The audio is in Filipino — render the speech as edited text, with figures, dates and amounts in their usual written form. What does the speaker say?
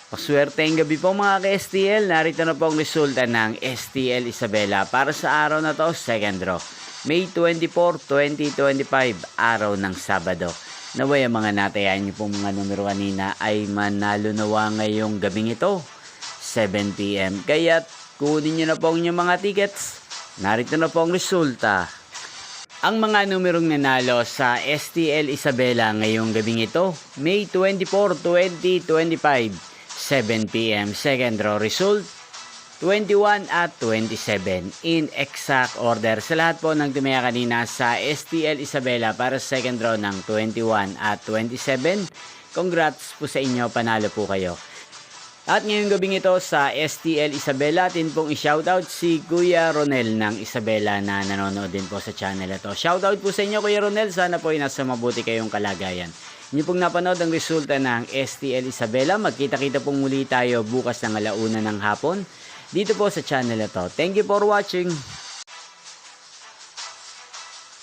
Paswerteng gabi po mga ka-STL. Narito na po ang resulta ng STL Isabela para sa araw na to, second draw. May 24, 2025, araw ng Sabado. Naway ang mga natayan niyo pong mga numero kanina ay manalo nawa ngayong gabing ito, 7 PM. Kaya kunin niyo na po ang inyong mga tickets. Narito na po ang resulta. Ang mga numerong nanalo sa STL Isabela ngayong gabing ito, May 24, 2025. 7 PM. Second draw result, 21 at 27. In exact order. Sa lahat po ng tumaya kanina sa STL Isabela para sa second draw ng 21 at 27. Congrats po sa inyo. Panalo po kayo. At ngayong gabing ito sa STL Isabela, atin pong i-shoutout si Kuya Ronel ng Isabela na nanonood din po sa channel ito. Shoutout po sa inyo Kuya Ronel. Sana po ay nasa mabuti kayong kalagayan. Inyo pong napanood ang resulta ng STL Isabela. Magkita-kita pong muli tayo bukas ng 1:00 ng hapon dito po sa channel ito. Thank you for watching.